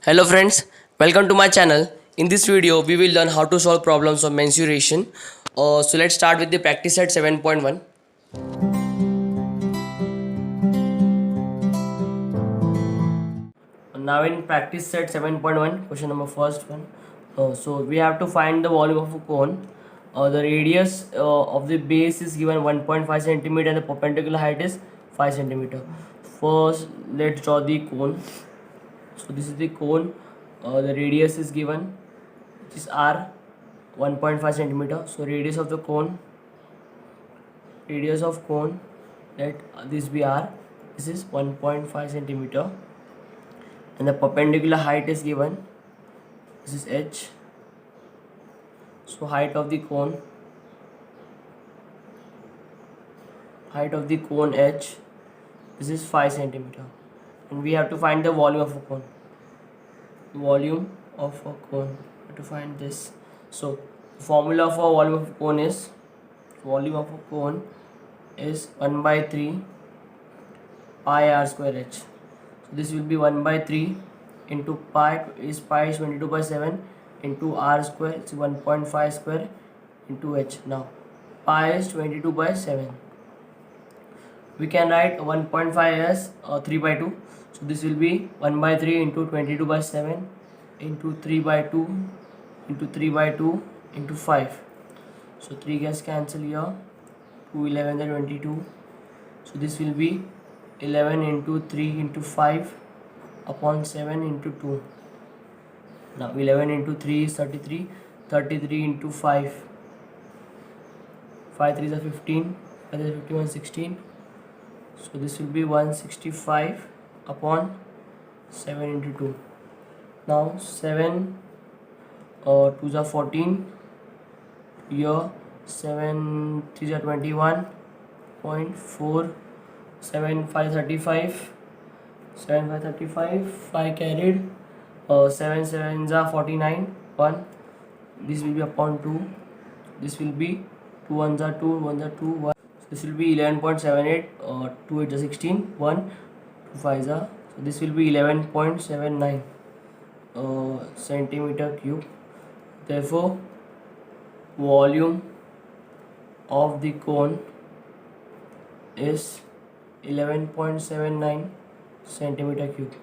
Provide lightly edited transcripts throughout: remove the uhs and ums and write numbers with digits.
Hello friends, welcome to my channel. In this video, we will learn how to solve problems of mensuration. So let's start with the practice set 7.1. Now in practice set 7.1, question number first one. So we have to find the volume of a cone. The radius of the base is given 1.5 centimeter and the perpendicular height is 5 centimeter. First, let's draw the cone. So this is the cone. The radius is given, which is r, 1.5 centimeter. So radius of cone, let this be r. This is 1.5 centimeter, and the perpendicular height is given. This is h. So height of the cone h. This is 5 centimeter, and we have to find the volume of a cone. Volume of a cone. We have to find this. So formula for volume of a cone is 1 by 3 pi r square h. So this will be 1 by 3 into pi is 22 by 7 into r square, it's 1.5 square into h. Now pi is 22 by 7. We can write 1.5 as 3 by 2. So this will be 1 by 3 into 22 by 7 into 3 by 2 into 3 by 2 into 5. So 3 gets cancel here. 2 11 and 22. So this will be 11 into 3 into 5 upon 7 into 2. Now 11 into 3 is 33. 33 into 5. 5 3 is 15. 5 is 51, 16. So this will be 165 upon 7 into 2. Now 7 2s are 14. Here 7 3s are 21.4. 7 5 35. 7 5 35. 5 carried. 7 7s are 49. 1. This will be upon 2. This will be 2 1s are 2. 1s are 2. 1. So this will be 11.78. 2 8 are 16. 1. 2 5s are. So this will be 11.79 centimeter cube. Therefore, volume of the cone is 11.79 centimeter cube.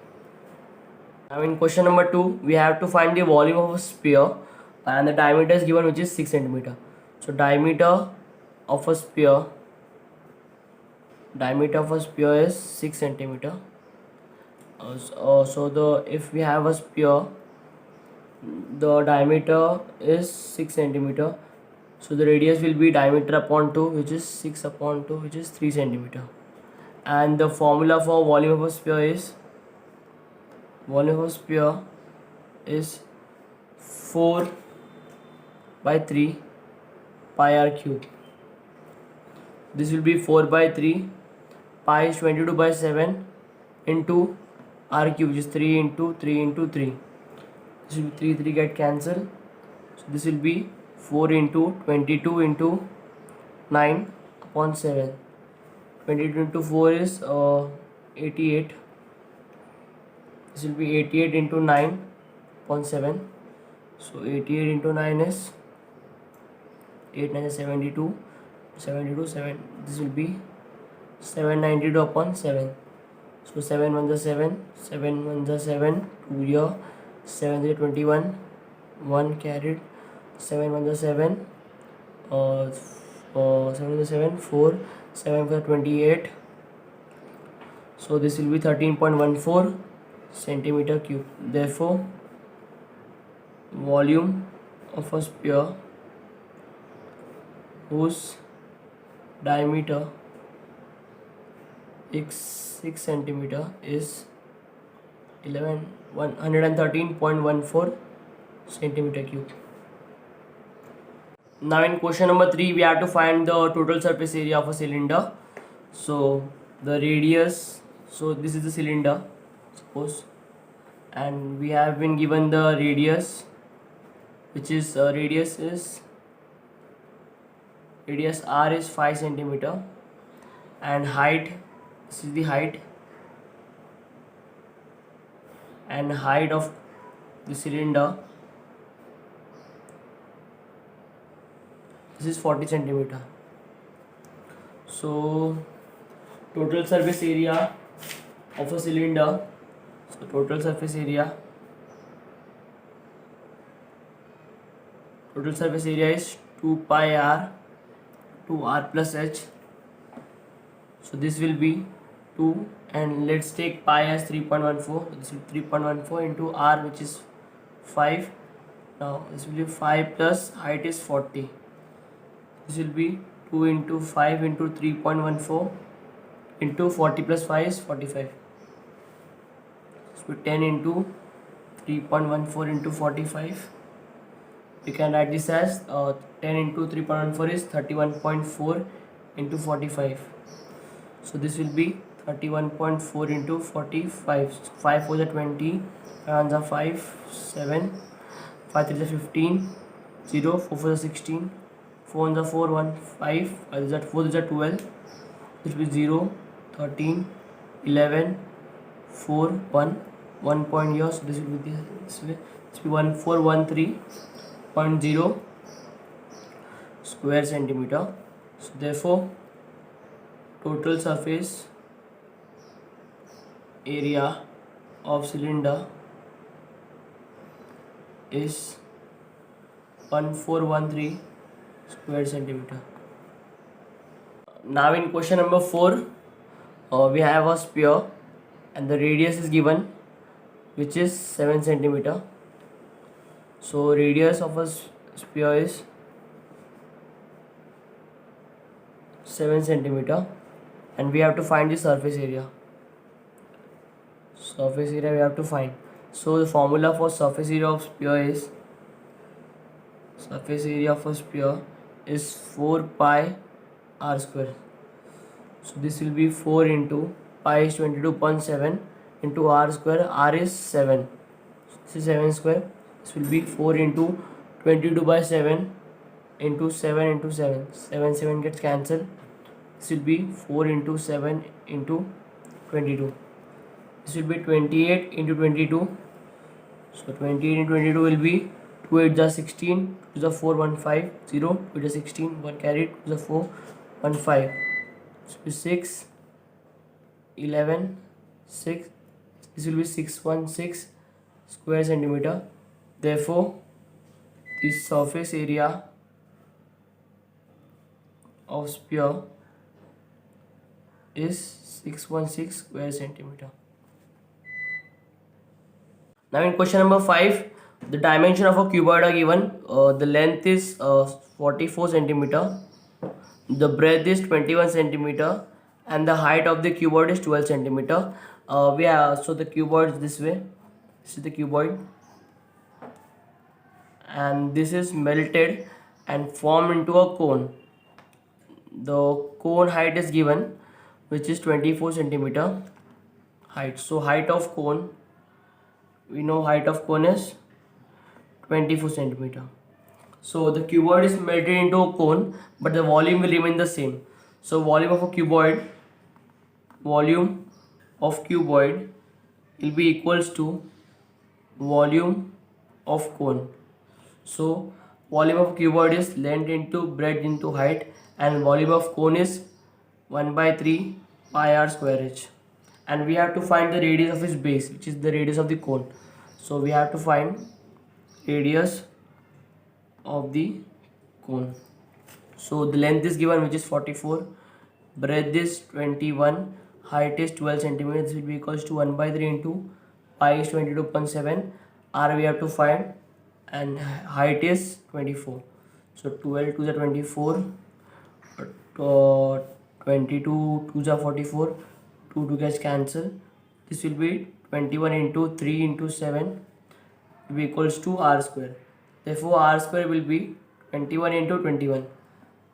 Now in question number 2, we have to find the volume of a sphere, and the diameter is given, which is 6 centimeter. So diameter of a sphere is 6 centimeter. If we have a sphere, the diameter is 6 centimeter. So the radius will be diameter upon 2, which is 6 upon 2, which is 3 centimeter. And the formula for volume of a sphere is 4 by 3 pi r cube. This will be 4 by 3. Pi is 22 by 7 into r cube, which is 3 into 3 into 3. This will be 3 3 get cancelled. So this will be 4 into 22 into 9 upon 7. 22 into 4 is 88. This will be 88 into 9 upon 7. So 88 into 9 is 8 9 is 72. 72 7. This will be 792 upon 7. So 7 1s are 7. 7 1s are 7. 2 here. 7 3 21. 1 carried. 7 1s are 7. 7 is 7. 4. 7 4 28. So this will be 13.14 centimeter cube. Therefore, volume of a sphere whose diameter is 6 centimeter is 113.14 centimeter cube. Now in question number 3, we have to find the total surface area of a cylinder. So the radius, so this is the cylinder, suppose, and we have been given the radius, which is radius r is 5 centimeter, and height, this is the height, and height of the cylinder. This is 40 centimeter. So total surface area of a cylinder. So total surface area is 2 pi r to r plus h. So this will be 2, and let's take pi as 3.14. This will be 3.14 into r, which is 5. Now this will be 5 plus height is 40. This will be 2 into 5 into 3.14 into 40 plus 5 is 45. So 10 into 3.14 into 45. We can write this as 10 into 3.14 is 31.4 into 45. So this will be 31.4 into 45. So 5 4 is 20, 5 1 5, 7, 5 3 is 15, 0, 4 4 is 16, 4 1 4, 1 5, 5 is 4 is 12. This will be 0, 13, 11, 4, 1 point here. So this will be this way. This will be 1413.0 square centimeter. So therefore total surface area of cylinder is 1413 square centimeter. Now in question number 4, we have a sphere and the radius is given, which is 7 centimeter. So radius of a sphere is 7 centimeter, and we have to find the surface area. Surface area we have to find. So the formula for surface area of sphere is 4 pi r square. So this will be 4 into pi is 22.7 into r square. R is 7. So this is 7 square. This will be 4 into 22 by 7 into 7 into 7. 7 gets cancelled. This will be 4 into 7 into 22. This will be 28 into 22. So 28 into 22 will be 2 8 is 16, 2 is 4 1 5 0, 2 is 16, 1 carried, 2 is 4 1 5. So 6 11 6. This will be 616 square centimeter. Therefore the surface area of sphere is 616 square centimeter. Now in question number 5, the dimension of a cuboid are given. The length is 44 centimeter, the breadth is 21 centimeter, and the height of the cuboid is 12 centimeter. So the cuboid is this way. This is the cuboid, and this is melted and formed into a cone. The cone height is given, which is 24 centimeter height. So height of cone, we know height of cone is 24 centimeter. So the cuboid is melted into a cone, but the volume will remain the same. So volume of cuboid will be equals to volume of cone. So volume of cuboid is length into breadth into height, and volume of cone is 1 by 3 pi r square h. And we have to find the radius of its base, which is the radius of the cone. So we have to find radius of the cone. So the length is given, which is 44, breadth is 21, height is 12 centimeters. This will be equals to 1 by 3 into pi is 22.7, r we have to find, and height is 24. So 12 to the 24, 22 to the 44, 2 gets cancelled. This will be 21 into 3 into 7 will be equals to r square. Therefore r square will be 21 into 21,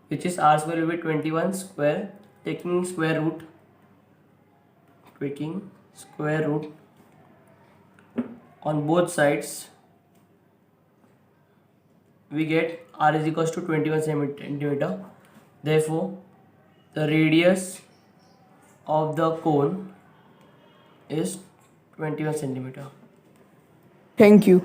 which is r square will be 21 square. Taking square root on both sides, we get r is equals to 21 centimeter. Therefore the radius of the cone is 21 centimeter. Thank you.